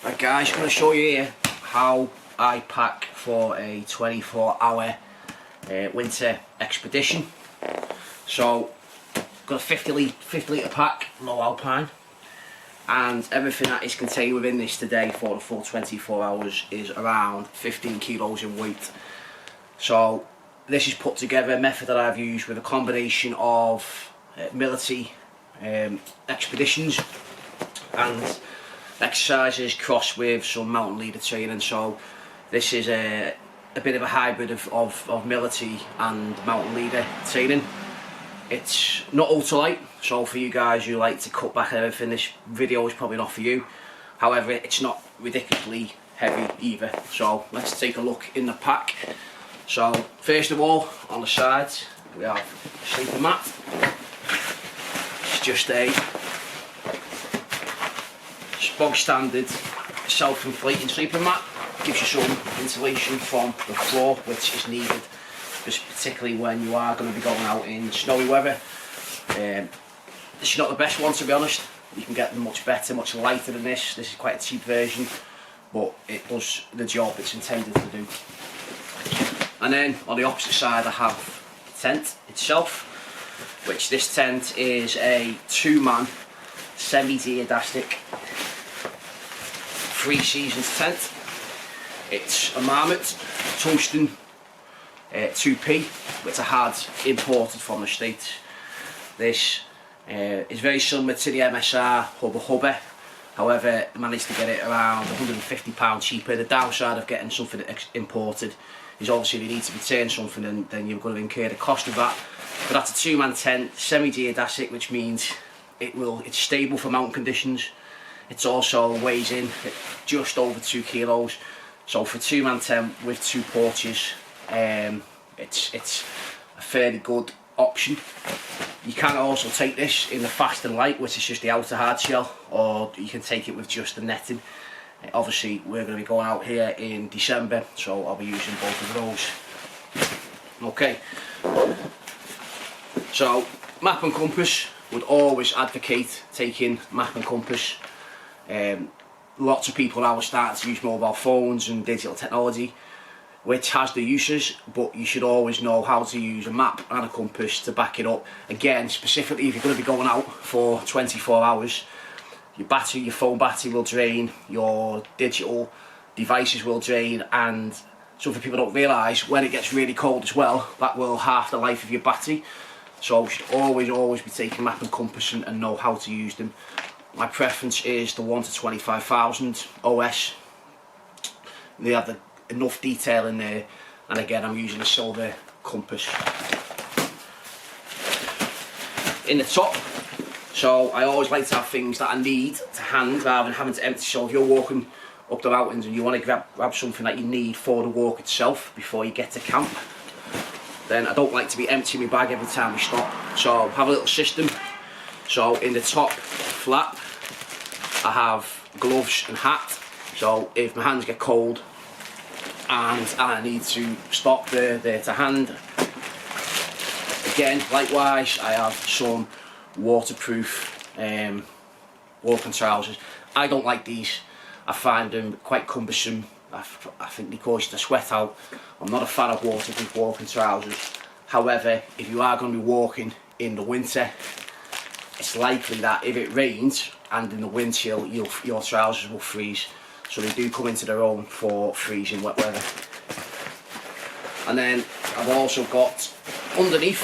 Right guys, I'm going to show you here how I pack for a 24-hour winter expedition. So, got a 50 litre pack, low alpine, and everything that is contained within this today for the full 24 hours is around 15 kilos in weight. So this is put together, a method that I've used with a combination of military expeditions and exercises crossed with some mountain leader training. So this is a bit of a hybrid of military and mountain leader training. It's not ultralight, so for you guys who like to cut back on everything, this video is probably not for you. However, it's not ridiculously heavy either. So let's take a look in the pack. So first of all, on the sides we have a sleeping mat. It's just a bog standard self-inflating sleeping mat. Gives you some insulation from the floor, which is needed, just particularly when you are going to be going out in snowy weather. This is not the best one, to be honest. You can get them much better, much lighter than this. This is quite a cheap version, but it does the job it's intended to do. And then on the opposite side I have the tent itself, which this tent is a 2-man semi-geodastic 3 seasons tent. It's a Marmot Tungsten 2P, which I had imported from the States. This is very similar to the MSR Hubba Hubba. However, I managed to get it around £150 cheaper. The downside of getting something imported is obviously if you need to return something, then you're going to incur the cost of that. But that's a 2-man tent, semi-geodasic, which means it's stable for mountain conditions. It also weighs in at just over 2 kilos. So for a 2-man tent with 2 porches, it's a fairly good option. You can also take this in the fast and light, which is just the outer hard shell, or you can take it with just the netting. Obviously we're going to be going out here in December, so I'll be using both of those. Okay, so map and compass, would always advocate taking map and compass. Lots of people now are starting to use mobile phones and digital technology, which has the uses, but you should always know how to use a map and a compass to back it up. Again, specifically if you're going to be going out for 24 hours, your phone battery will drain, your digital devices will drain, and something people don't realise, when it gets really cold as well, that will halve the life of your battery. So you should always be taking map and compass and know how to use them. My preference is the 1 to 25,000 OS. They have enough detail in there, and again I'm using a silver compass. In the top, so I always like to have things that I need to hand rather than having to empty. So if you're walking up the mountains and you want to grab something that you need for the walk itself before you get to camp, then I don't like to be emptying my bag every time we stop. So I have a little system. So in the top flap I have gloves and hat, so if my hands get cold and I need to stop there to hand. Again, likewise, I have some waterproof walking trousers. I don't like these. I find them quite cumbersome. I think they cause you to sweat out. I'm not a fan of waterproof walking trousers. However, if you are going to be walking in the winter, it's likely that if it rains and in the wind chill, your trousers will freeze. So they do come into their own for freezing wet weather. And then I've also got underneath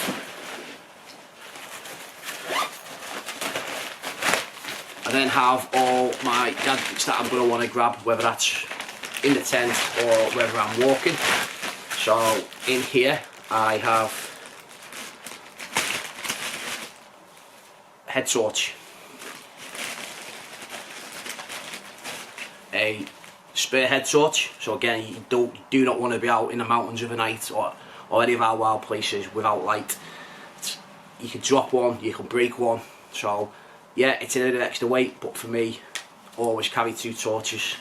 I then have all my gadgets that I'm going to want to grab, whether that's in the tent or whether I'm walking. So in here I have a head torch, a spare head torch. So again, you do not want to be out in the mountains overnight or any of our wild places without light. You can drop one, you can break one. So yeah, it's a little extra weight, but for me, always carry 2 torches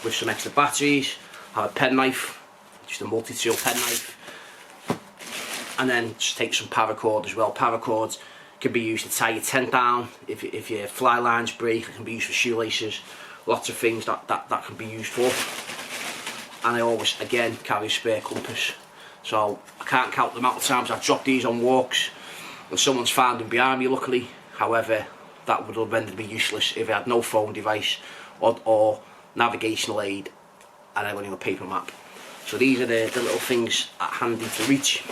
with some extra batteries. Have a penknife, just a multi-tool penknife, and then just take some paracord as well. Paracord can be used to tie your tent down. If your fly lines break, it can be used for shoelaces. lots of things that can be used for. And I always, again, carry a spare compass. So I can't count the amount of times I've dropped these on walks and someone's found them behind me, luckily. However, that would have rendered me useless if I had no phone device or navigational aid and I only have a paper map. So these are the little things handy to reach.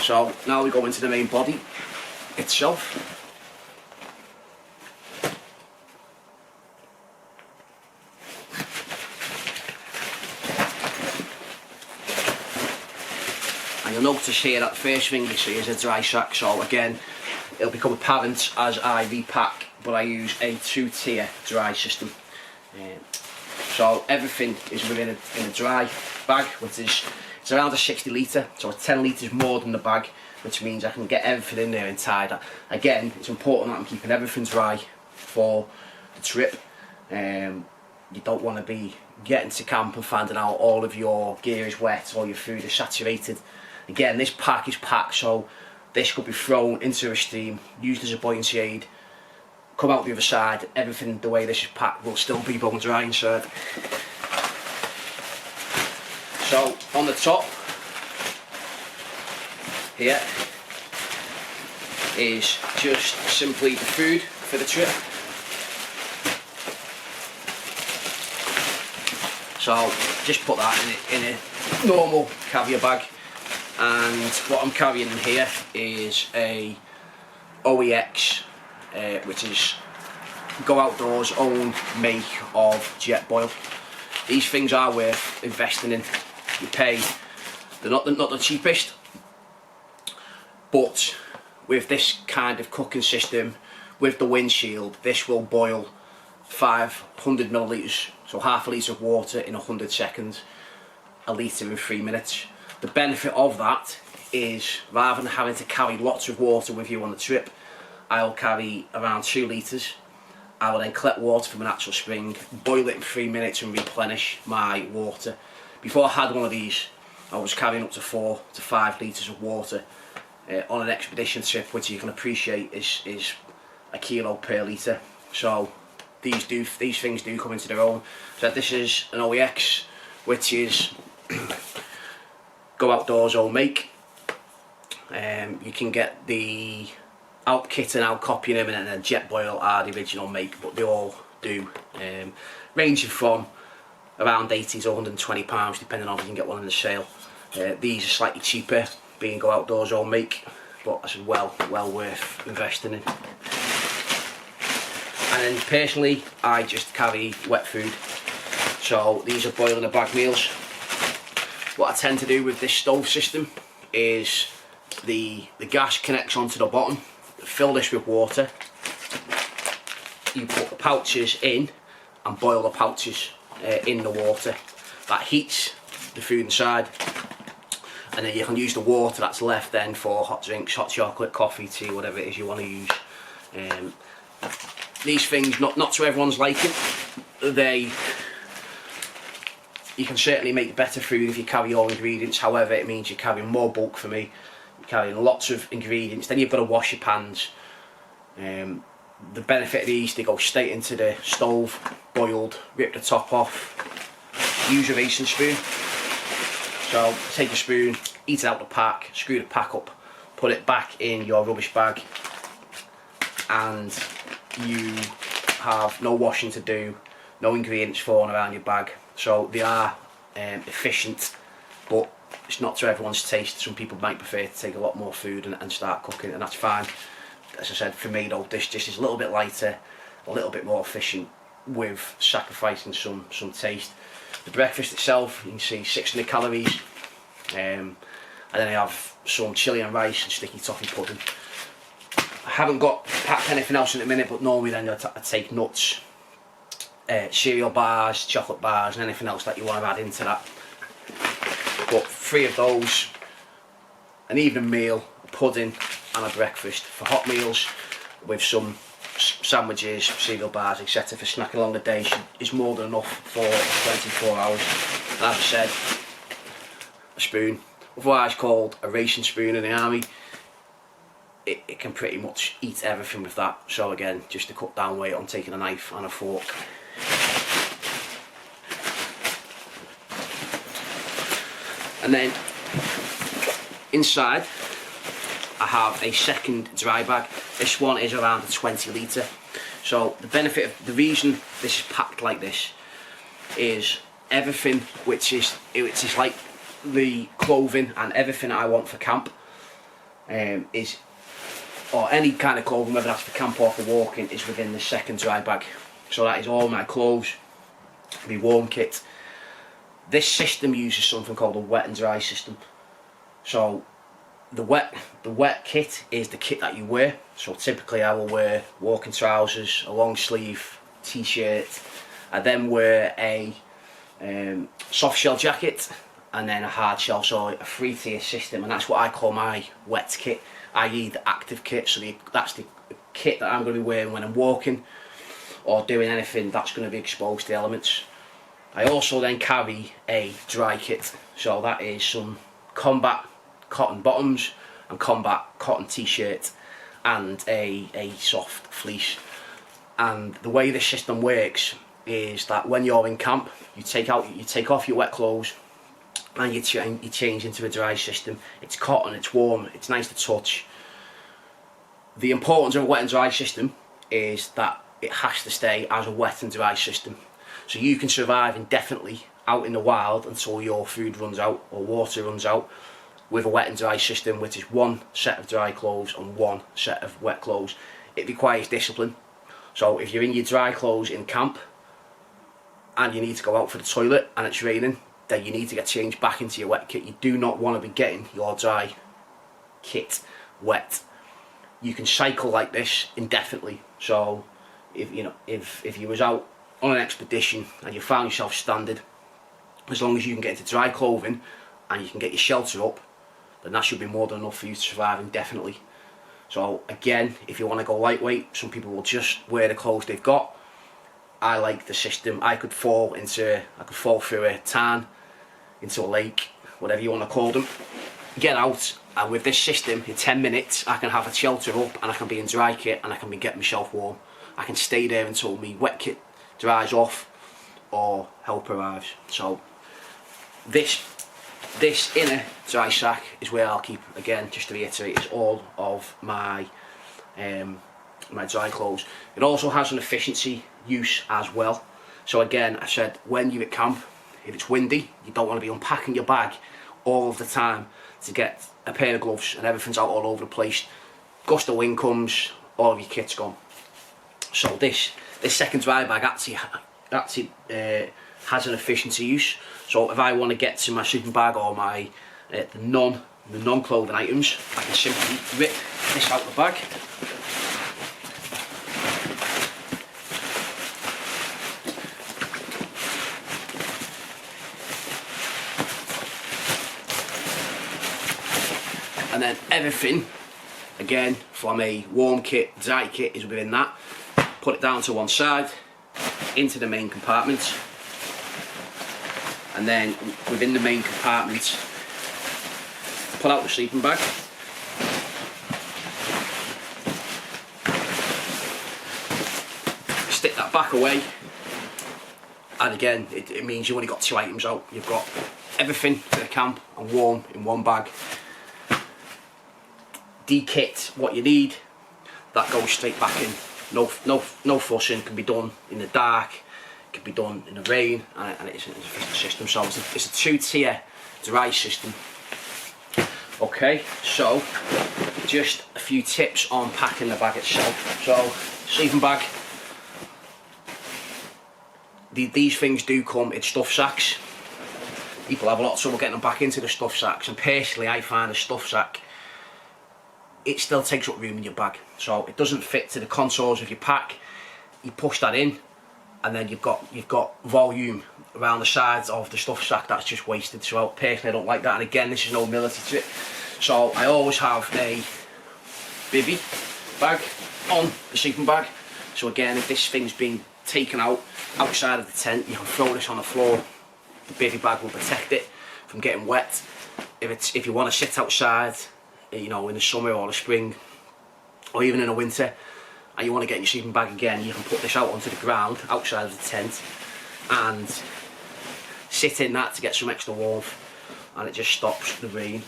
So now we go into the main body itself. And you'll notice here that the first thing you see is a dry sack. So again, it'll become apparent as I repack, but I use a 2-tier dry system. So everything is within a dry bag, which is it's around a 60 litre, so 10 litres more than the bag, which means I can get everything in there and tied. Again, it's important that I'm keeping everything dry for the trip. You don't want to be getting to camp and finding out all of your gear is wet or your food is saturated. Again, this pack is packed, so this could be thrown into a stream, used as a buoyancy aid, come out the other side, everything the way this is packed will still be bone dry inside. So on the top here is just simply the food for the trip. So just put that in a normal caviar bag, and what I'm carrying in here is a OEX, which is Go Outdoors' own make of Jetboil. These things are worth investing in. You pay, they're not the cheapest, but with this kind of cooking system, with the windshield, this will boil 500 millilitres, so half a litre of water in 100 seconds, a litre in 3 minutes. The benefit of that is, rather than having to carry lots of water with you on the trip, I'll carry around 2 litres. I will then collect water from a natural spring, boil it in 3 minutes and replenish my water. Before I had one of these, I was carrying up to 4 to 5 litres of water on an expedition trip, which you can appreciate is a kilo per litre. So these things do come into their own. So this is an OEX, which is Go Outdoors' own make. You can get the Out Kit and Out Copying them, and then Jetboil are the original make, but they all do, ranging from around 80 to 120 pounds, depending on if you can get one in the sale. These are slightly cheaper, being Go Outdoors' own make, but it's well worth investing in. And then personally, I just carry wet food. So these are boil in a bag meals. What I tend to do with this stove system is the gas connects onto the bottom. Fill this with water. You put the pouches in and boil the pouches in the water. That heats the food inside, and then you can use the water that's left then for hot drinks, hot chocolate, coffee, tea, whatever it is you want to use. These things, not to everyone's liking. You can certainly make better food if you carry all ingredients. However, it means you're carrying more bulk for me. You're carrying lots of ingredients. Then you've got to wash your pans. The benefit of these, they go straight into the stove, boiled, rip the top off. Use a racing spoon. So take a spoon, eat it out the pack, screw the pack up, put it back in your rubbish bag, and you have no washing to do, no ingredients falling around your bag. So they are efficient, but it's not to everyone's taste. Some people might prefer to take a lot more food and start cooking, and that's fine. As I said, for me though, this just is a little bit lighter, a little bit more efficient, with sacrificing some taste. The breakfast itself, you can see 600 calories, and then I have some chilli and rice and sticky toffee pudding. I haven't got packed anything else in a minute, but normally then I take nuts, cereal bars, chocolate bars, and anything else that you want to add into that. But 3 of those, an evening meal, a pudding and a breakfast. For hot meals with some sandwiches, cereal bars, etc. for snacking along the day is more than enough for 24 hours. And as I said, a spoon, otherwise called a racing spoon in the army. it can pretty much eat everything with that. So again, just to cut down weight on taking a knife and a fork. And then inside I have a second dry bag. This one is around a 20 litre. So the benefit of the reason this is packed like this is everything which is like the clothing and everything I want for camp is, or any kind of clothing, whether that's for camp or for walking, is within the second dry bag. So that is all my clothes, my warm kit. This system uses something called a wet and dry system. So the wet kit is the kit that you wear. So typically I will wear walking trousers, a long sleeve t-shirt. I then wear a soft shell jacket and then a hard shell, so a 3-tier system, and that's what I call my wet kit, i.e. the active kit. So that's the kit that I'm going to be wearing when I'm walking or doing anything that's going to be exposed to elements. I also then carry a dry kit, so that is some combat cotton bottoms and combat cotton t-shirt and a soft fleece. And the way this system works is that when you're in camp, you take off your wet clothes and you change into a dry system. It's cotton, it's warm, it's nice to touch. The importance of a wet and dry system is that it has to stay as a wet and dry system. So you can survive indefinitely out in the wild until your food runs out or water runs out with a wet and dry system, which is one set of dry clothes and one set of wet clothes. It requires discipline. So if you're in your dry clothes in camp and you need to go out for the toilet and it's raining, then you need to get changed back into your wet kit. You do not want to be getting your dry kit wet. You can cycle like this indefinitely. So if you was out on an expedition and you found yourself stranded, as long as you can get into dry clothing and you can get your shelter up, then that should be more than enough for you to survive indefinitely. So again, if you want to go lightweight, some people will just wear the clothes they've got. I like the system. I could fall through a tarn, into a lake, whatever you want to call them, get out, and with this system in 10 minutes I can have a shelter up and I can be in dry kit and I can be getting myself warm. I can stay there until my wet kit dries off or help arrives. So this inner dry sack is where I'll keep, again, just to reiterate, is all of my my dry clothes. It also has an efficiency use as well. So again, I said, when you're at camp, if it's windy, you don't want to be unpacking your bag all of the time to get a pair of gloves and everything's out all over the place. Gust of wind comes, all of your kit's gone. So this second dry bag actually has an efficiency use. So if I want to get to my sleeping bag or my the non-clothing items, I can simply rip this out of the bag. And then everything, again, from a warm kit, dry kit, is within that. Put it down to one side, into the main compartment. And then within the main compartment, pull out the sleeping bag. Stick that back away. And again, it means you've only got 2 items out. You've got everything for the camp and warm in one bag. De-kit what you need, that goes straight back in. No fussing, can be done in the dark, can be done in the rain, and it's an efficient system. So it's a 2-tier dry system. Okay, so just a few tips on packing the bag itself. So sleeping bag, these things do come in stuff sacks. People have a lot of trouble getting them back into the stuff sacks, and personally I find a stuff sack, it still takes up room in your bag, so it doesn't fit to the contours of your pack. You push that in, and then you've got volume around the sides of the stuff sack that's just wasted. So personally, I don't like that. And again, this is no military trick, so I always have a bivvy bag on the sleeping bag. So again, if this thing's been taken out outside of the tent, you can throw this on the floor. The bivvy bag will protect it from getting wet. If you want to sit outside, you know, in the summer or the spring, or even in the winter, and you want to get in your sleeping bag again, you can put this out onto the ground outside of the tent and sit in that to get some extra warmth, and it just stops the rain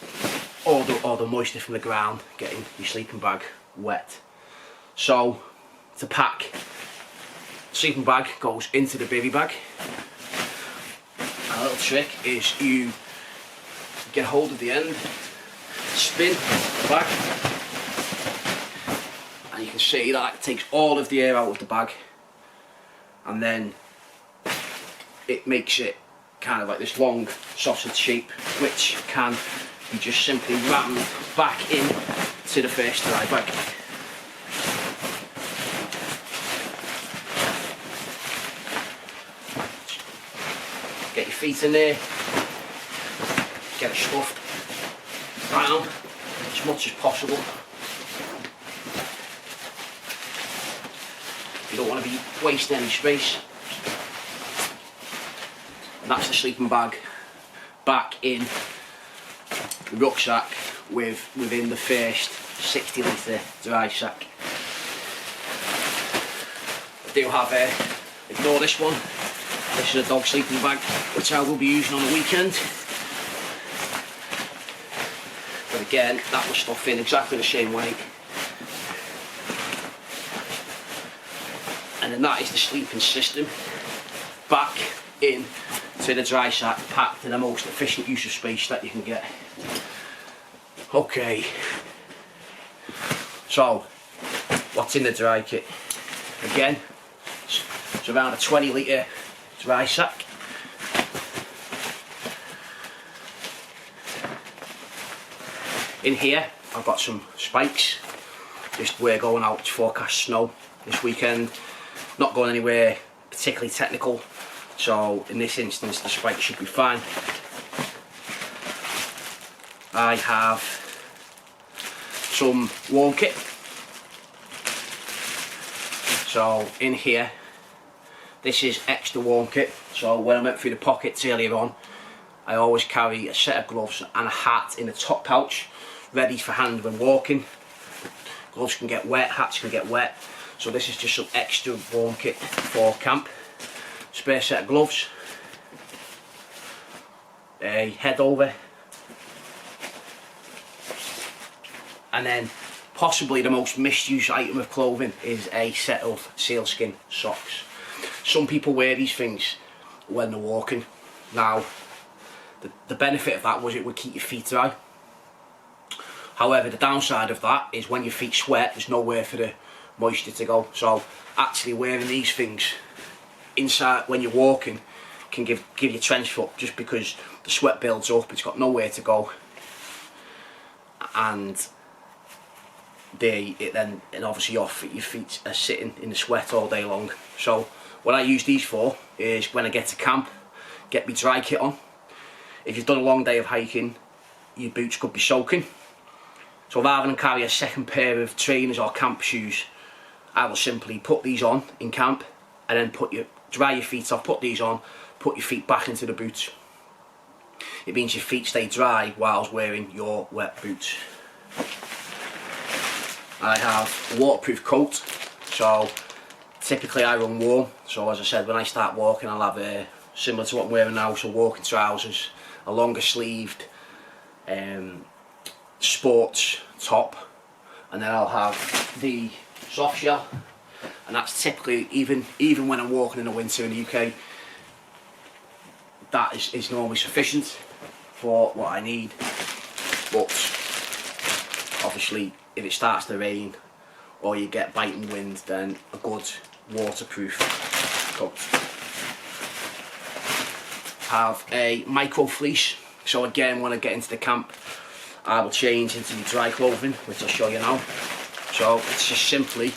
or the moisture from the ground getting your sleeping bag wet. So to pack, sleeping bag goes into the bivy bag. And a little trick is you get hold of the end, spin the bag, and you can see that it takes all of the air out of the bag, and then it makes it kind of like this long sausage shape, which can be just simply rammed back in to the first dry bag. Get your feet in there, get it stuffed down as much as possible. You don't want to be wasting any space. And that's the sleeping bag back in the rucksack within the first 60 litre dry sack. I do have ignore this one. This is a dog sleeping bag which I will be using on the weekend. But again, that will stuff in exactly the same way. And then that is the sleeping system back in to the dry sack, packed in the most efficient use of space that you can get. Okay, so what's in the dry kit? Again, it's around a 20 litre dry sack. In here I've got some spikes, just we're going out to forecast snow this weekend, not going anywhere particularly technical, so in this instance the spikes should be fine. I have some warm kit, so in here this is extra warm kit, so when I went through the pockets earlier on, I always carry a set of gloves and a hat in the top pouch, ready for hand when walking. Gloves can get wet, hats can get wet, so this is just some extra warm kit for camp. Spare set of gloves, a head over, and then possibly the most misused item of clothing is a set of sealskin socks. Some people wear these things when they're walking. Now, the benefit of that was it would keep your feet dry. However, the downside of that is when your feet sweat, there's nowhere for the moisture to go. So actually wearing these things inside when you're walking can give you trench foot, just because the sweat builds up, it's got nowhere to go, and obviously your feet are sitting in the sweat all day long. So what I use these for is when I get to camp, get my dry kit on. If you've done a long day of hiking, your boots could be soaking. So rather than carry a second pair of trainers or camp shoes, I will simply put these on in camp and then dry your feet off, put these on, put your feet back into the boots. It means your feet stay dry whilst wearing your wet boots. I have a waterproof coat, so typically I run warm, so as I said, when I start walking I'll have similar to what I'm wearing now, so walking trousers, a longer sleeved sports top, and then I'll have the soft shell, and that's typically, even when I'm walking in the winter in the UK, that is normally sufficient for what I need. But obviously if it starts to rain or you get biting wind, then a good waterproof coat. Have a micro fleece, so again when I get into the camp I will change into the dry clothing, which I'll show you now. So it's just simply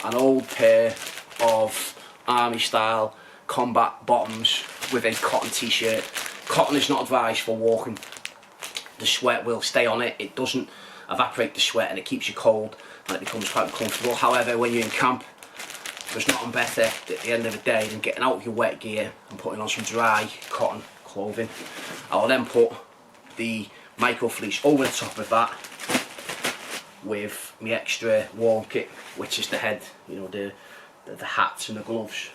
an old pair of army style combat bottoms with a cotton t-shirt. Cotton is not advised for walking. The sweat will stay on it, it doesn't evaporate the sweat, and it keeps you cold and it becomes quite uncomfortable. However, when you're in camp, there's nothing better at the end of the day than getting out of your wet gear and putting on some dry cotton clothing. I will then put the micro fleece over the top of that, with my extra warm kit, which is the head, you know, the hats and the gloves.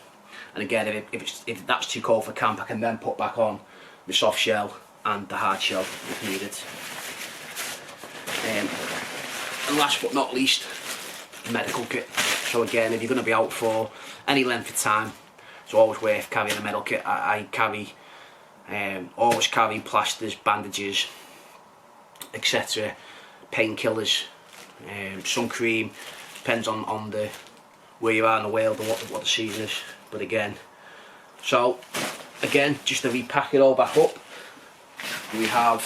And again, if that's too cold for camp, I can then put back on the soft shell and the hard shell if needed. And last but not least, medical kit. So again, if you're going to be out for any length of time, it's always worth carrying a medical kit. I carry, always carry plasters, bandages, etc., painkillers, sun cream, depends on where you are in the world and what the season is. But again, so again, just to repack it all back up, we have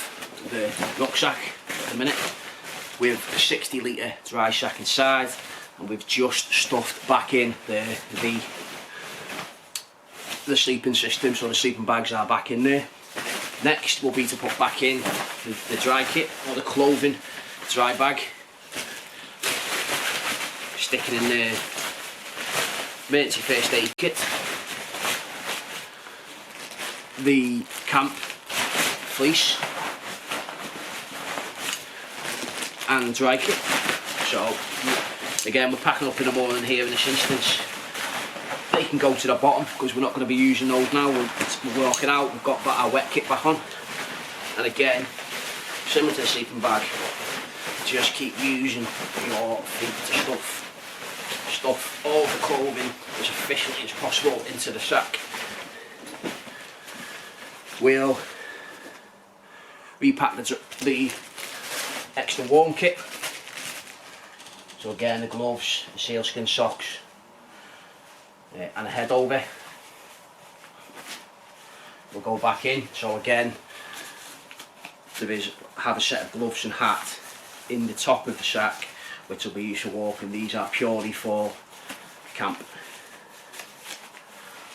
the rucksack at the minute with a 60 litre dry sack inside, and we've just stuffed back in the sleeping system, so the sleeping bags are back in there. Next will be to put back in the dry kit, or the clothing dry bag, sticking in the emergency first aid kit, the camp fleece and dry kit. So again, we're packing up in the morning here in this instance. They can go to the bottom because we're not going to be using those now. We're walking out, we've got our wet kit back on. And again, similar to the sleeping bag, just keep using your feet to stuff all the clothing as efficiently as possible into the sack. We'll repack the extra warm kit. So again, the gloves, the sealskin socks, and a head over will go back in. So again, have a set of gloves and hat in the top of the sack, which will be used for walking. These are purely for camp.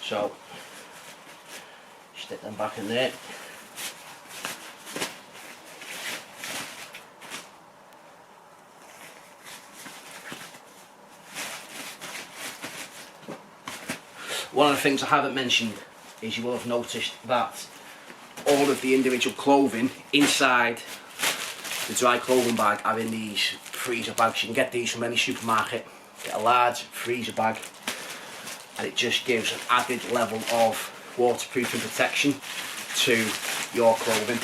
So stick them back in there. One of the things I haven't mentioned is you will have noticed that all of the individual clothing inside the dry clothing bag are in these freezer bags. You can get these from any supermarket. Get a large freezer bag, and it just gives an added level of waterproof and protection to your clothing.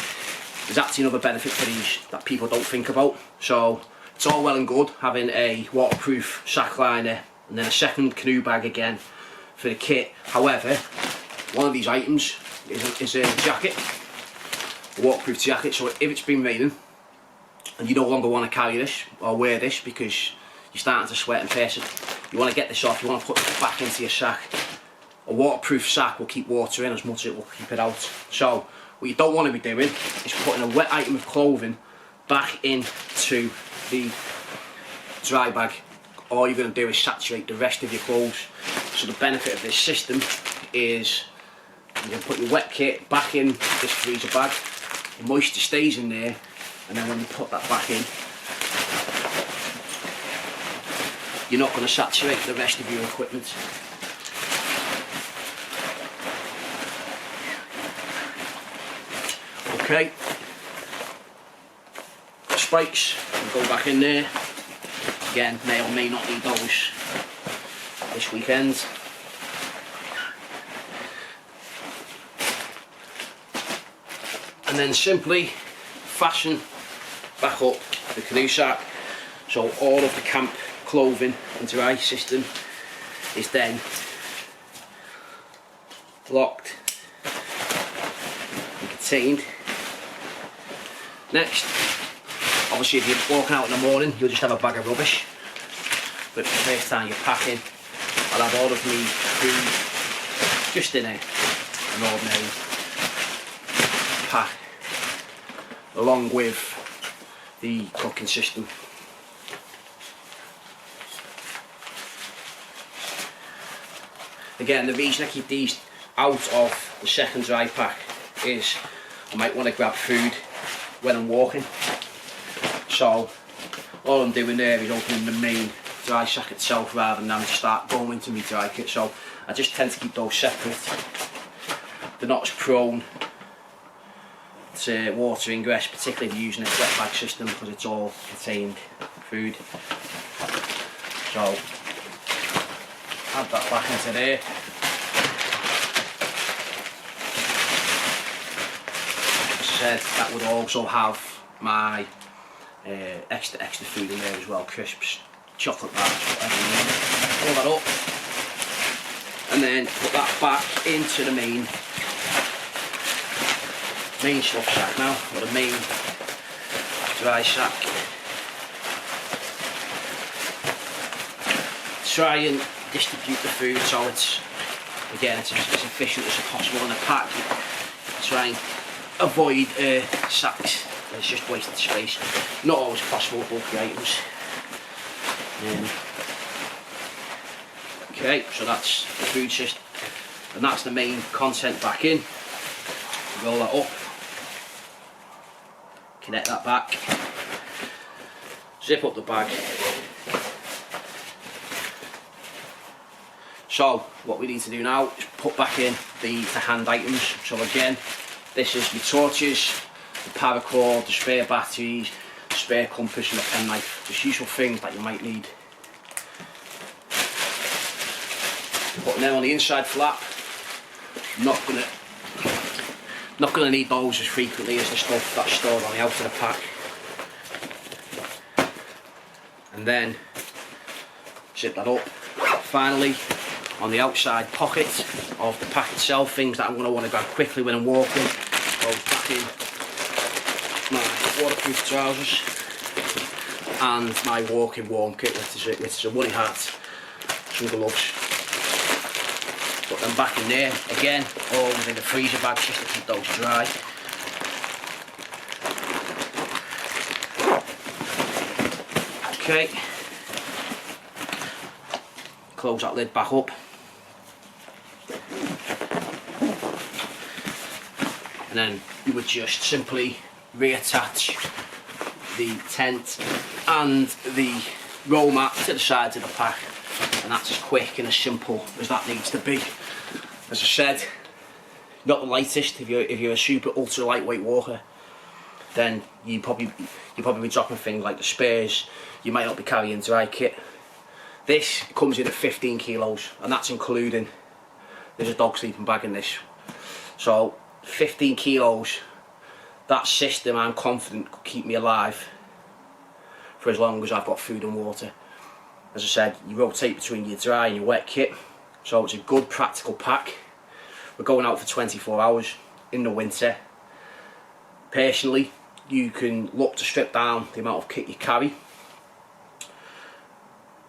There's actually another benefit to these that people don't think about. So it's all well and good having a waterproof sack liner and then a second canoe bag again for the kit. However, one of these items is a jacket, a waterproof jacket. So if it's been raining and you no longer want to carry this or wear this because you're starting to sweat and piss it, you want to get this off, you want to put it back into your sack. A waterproof sack will keep water in as much as it will keep it out. So what you don't want to be doing is putting a wet item of clothing back into the dry bag. All you're going to do is saturate the rest of your clothes. So the benefit of this system is you can put your wet kit back in this freezer bag, the moisture stays in there, and then when you put that back in, you're not going to saturate the rest of your equipment. Okay, the spikes will go back in there. Again, may or may not need those this weekend. And then simply fasten back up the canoe sack, so all of the camp clothing and dry system is then locked and contained. Next, obviously if you're walking out in the morning, you'll just have a bag of rubbish. But the first time you're packing, I'll have all of me food just in an ordinary pack, along with the cooking system. Again, the reason I keep these out of the second dry pack is I might want to grab food when I'm walking. So all I'm doing there is opening the main dry sack itself rather than having to start going into my dry kit. So I just tend to keep those separate. They're not as prone water ingress, particularly if you're using a wet bag system, because it's all contained food. So add that back into there. As I said, that would also have my extra food in there as well, crisps, chocolate bars, whatever you need. Fill that up, and then put that back into the main stuff sack now, or the main dry sack. Try and distribute the food so it's as efficient as possible in a pack. Try and avoid sacks, it's just wasted space. Not always possible with bulky items. Okay, so that's the food system, and that's the main content back in. Roll that up, connect that back, zip up the bag. So what we need to do now is put back in the hand items. So again, this is my torches, the paracord, the spare batteries, the spare compass and a penknife. Just useful things that you might need. Putting them on the inside flap. Not gonna need those as frequently as the stuff that's stored on the outside of the pack. And then zip that up. Finally, on the outside pocket of the pack itself, things that I'm going to want to grab quickly when I'm walking, goes back in my waterproof trousers and my walking warm kit, which is a woolly hat, some gloves. Put them back in there, again, all within the freezer bag just to keep those dry. Okay, close that lid back up. And then you would just simply reattach the tent and the roll mat to the sides of the pack, and that's as quick and as simple as that needs to be. As I said, not the lightest. If you're a super ultra lightweight walker, then you probably be dropping things like the spares. You might not be carrying dry kit. This comes in at 15 kilos, and that's including, there's a dog sleeping bag in this. So 15 kilos, that system I'm confident could keep me alive for as long as I've got food and water. As I said, you rotate between your dry and your wet kit, so it's a good practical pack. We're going out for 24 hours in the winter. Personally, you can look to strip down the amount of kit you carry,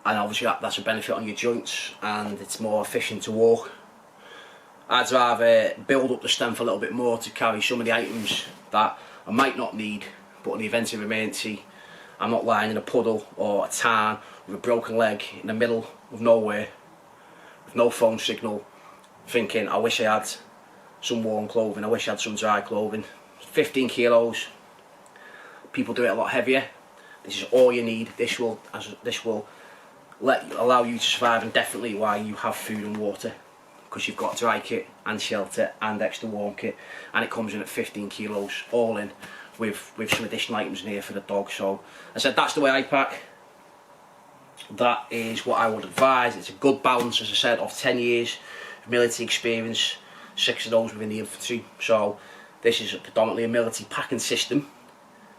and obviously that's a benefit on your joints and it's more efficient to walk. I'd rather build up the strength a little bit more to carry some of the items that I might not need, but in the event of emergency, I'm not lying in a puddle or a tarn with a broken leg in the middle of nowhere with no phone signal, thinking I wish I had some warm clothing, I wish I had some dry clothing. 15 kilos, people do it a lot heavier. This is all you need. This will allow you to survive indefinitely while you have food and water, because you've got dry kit and shelter and extra warm kit, and it comes in at 15 kilos all in, with some additional items in here for the dog. So I said that's the way I pack. That is what I would advise. It's a good balance, as I said, of 10 years of military experience, 6 of those within the infantry. So this is predominantly a military packing system.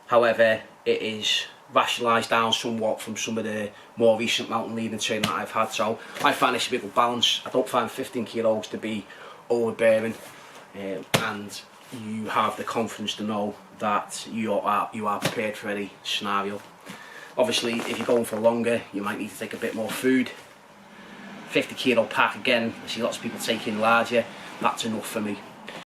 However, it is rationalised down somewhat from some of the more recent mountain leading training that I've had. So I find this a bit of a balance. I don't find 15 kilos to be overbearing, and you have the confidence to know that you are prepared for any scenario. Obviously, if you're going for longer, you might need to take a bit more food. 50 kilo pack, again, I see lots of people taking larger. That's enough for me.